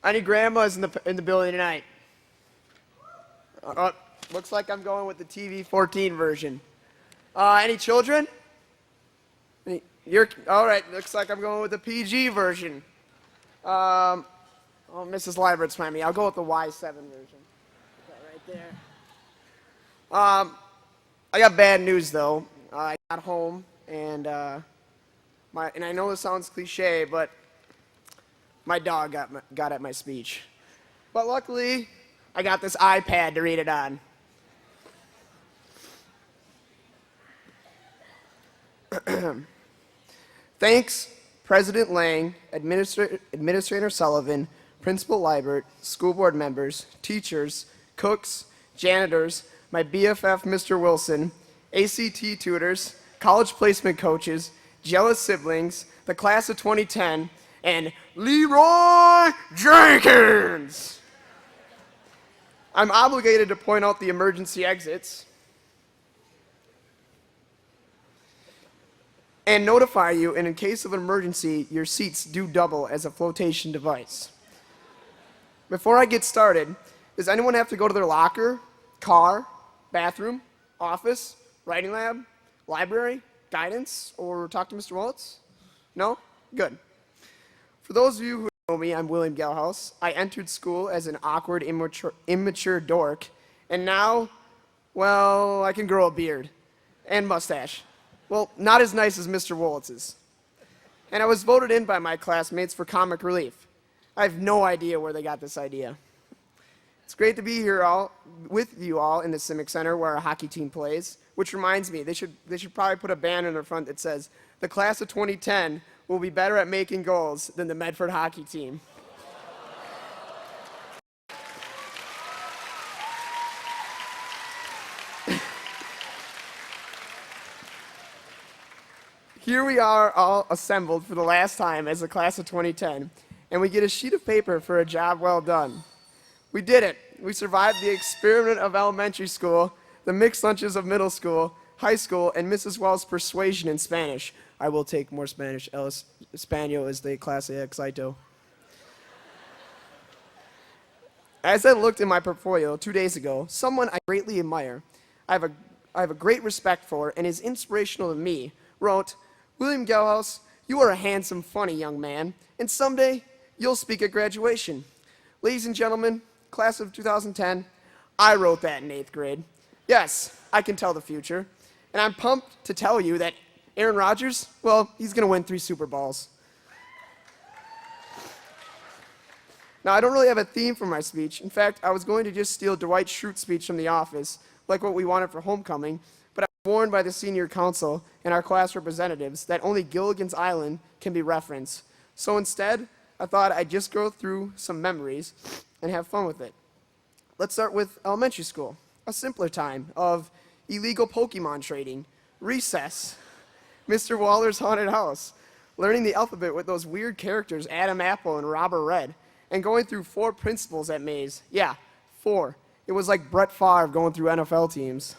Any grandmas in the building tonight? Looks like I'm going with the TV 14 version. Any children? You're all right. Looks like I'm going with the PG version. Oh, Mrs. Leibert's behind me. I'll go with the Y7 version. That right there. I got bad news though. I got home and and I know this sounds cliche, but my dog got at my speech. But luckily, I got this iPad to read it on. Thanks, President Lang, Administrator Sullivan, Principal Liebert, school board members, teachers, cooks, janitors, my BFF Mr. Wilson, ACT tutors, college placement coaches, jealous siblings, the class of 2010, and Leroy Jenkins. I'm obligated to point out the emergency exits and notify you, and in case of an emergency, your seats do double as a flotation device. Before I get started, does anyone have to go to their locker, car, bathroom, office, writing lab, library, guidance, or talk to Mr. Waltz? No? Good. For those of you who don't know me, I'm William Gelhaus. I entered school as an awkward, immature dork, and now, well, I can grow a beard and mustache. Well, not as nice as Mr. Wolitz's. And I was voted in by my classmates for comic relief. I have no idea where they got this idea. It's great to be here with you all in the Civic Center where our hockey team plays, which reminds me, they should probably put a banner in the front that says, "The class of 2010 will be better at making goals than the Medford hockey team." Here we are all assembled for the last time as the class of 2010, and we get a sheet of paper for a job well done. We did it. We survived the experiment of elementary school, the mixed lunches of middle school, high school, and Mrs. Wells' persuasion in Spanish. I will take more Spanish. El Español is de clase éxito. As I looked in my portfolio 2 days ago, someone I greatly admire, I have a great respect for, and is inspirational to me, wrote, "William Gelhaus, you are a handsome, funny young man, and someday you'll speak at graduation." Ladies and gentlemen, class of 2010, I wrote that in 8th grade. Yes, I can tell the future, and I'm pumped to tell you that Aaron Rodgers, well, he's going to win 3 Super Bowls. Now, I don't really have a theme for my speech. In fact, I was going to just steal Dwight Schrute's speech from The Office, like what we wanted for homecoming, but I was warned by the senior council and our class representatives that only Gilligan's Island can be referenced. So instead, I thought I'd just go through some memories and have fun with it. Let's start with elementary school, a simpler time of illegal Pokemon trading, recess, Mr. Waller's haunted house, learning the alphabet with those weird characters Adam Apple and Robert Red, and going through 4 principals at Mays. Yeah, 4. It was like Brett Favre going through NFL teams.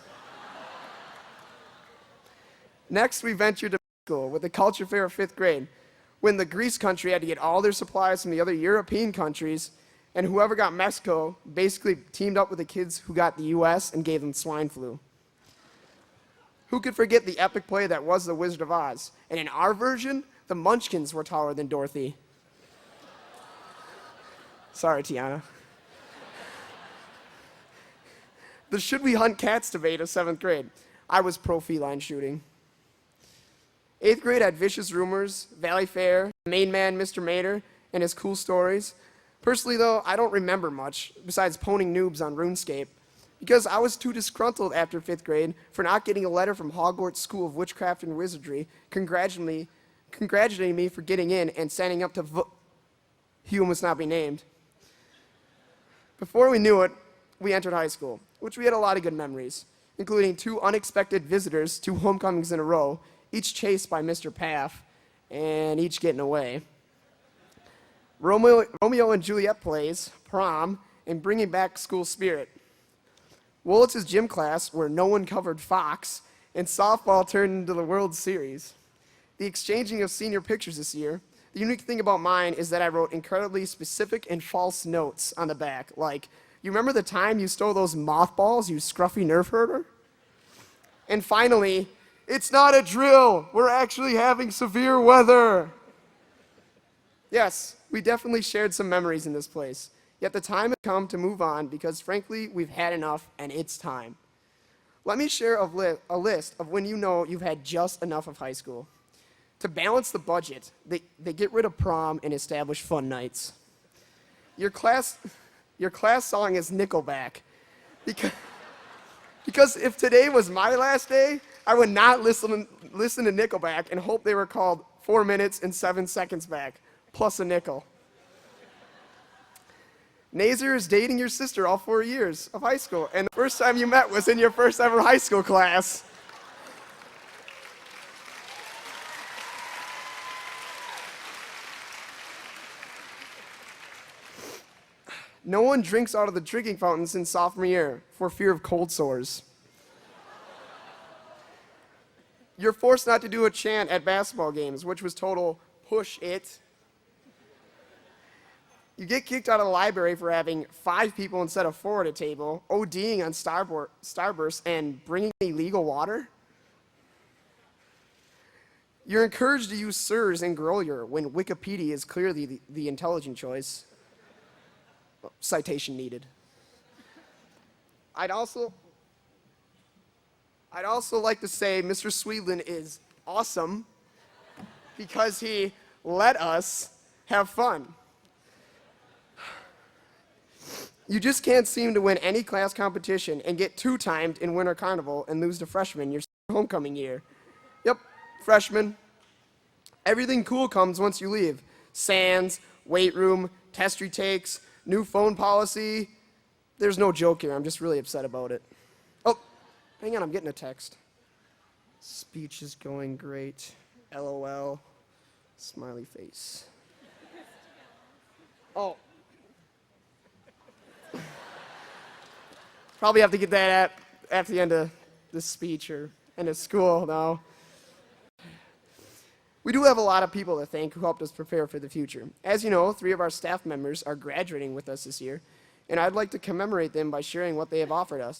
Next, we ventured to school with the culture fair of 5th grade, when the Greece country had to get all their supplies from the other European countries, and whoever got Mexico basically teamed up with the kids who got the US and gave them swine flu. Who could forget the epic play that was The Wizard of Oz? And in our version, the Munchkins were taller than Dorothy. Sorry, Tiana. The Should We Hunt Cats debate of 7th grade. I was pro feline shooting. 8th grade had Vicious Rumors, Valley Fair, Main Man Mr. Mater, and his cool stories. Personally, though, I don't remember much, besides poning noobs on RuneScape, because I was too disgruntled after 5th grade for not getting a letter from Hogwarts School of Witchcraft and Wizardry congratulating me for getting in and signing up to he who must not be named. Before we knew it, we entered high school, which we had a lot of good memories, including 2 unexpected visitors, 2 homecomings in a row, each chased by Mr. Paff, and each getting away. Romeo and Juliet plays, prom, and bringing back school spirit. Wolitz's gym class, where no one covered Fox, and softball turned into the World Series. The exchanging of senior pictures this year, The unique thing about mine is that I wrote incredibly specific and false notes on the back. Like, you remember the time you stole those mothballs, you scruffy nerf herder? And finally, it's not a drill. We're actually having severe weather. Yes, we definitely shared some memories in this place. Yet the time has come to move on because, frankly, we've had enough and it's time. Let me share a list of when you know you've had just enough of high school. To balance the budget, they get rid of prom and establish fun nights. Your class song is Nickelback. Because if today was my last day, I would not listen to Nickelback and hope they were called 4 minutes and 7 seconds back, plus a nickel. Nazer is dating your sister all 4 years of high school, and the first time you met was in your first ever high school class. No one drinks out of the drinking fountain since sophomore year for fear of cold sores. You're forced not to do a chant at basketball games, which was total push it. You get kicked out of the library for having 5 people instead of 4 at a table, ODing on Starburst, and bringing illegal water. You're encouraged to use sirs and grolier when Wikipedia is clearly the intelligent choice. Citation needed. I'd also like to say Mr. Sweedlin is awesome because he let us have fun. You just can't seem to win any class competition and get 2-timed in Winter Carnival and lose to freshmen your homecoming year. Yep, freshmen. Everything cool comes once you leave. Sands, weight room, test retakes, new phone policy. There's no joke here. I'm just really upset about it. Oh, hang on. I'm getting a text. Speech is going great. LOL. Smiley face. Oh. Probably have to get that at the end of this speech or end of school now. We do have a lot of people to thank who helped us prepare for the future. As you know, 3 of our staff members are graduating with us this year, and I'd like to commemorate them by sharing what they have offered us.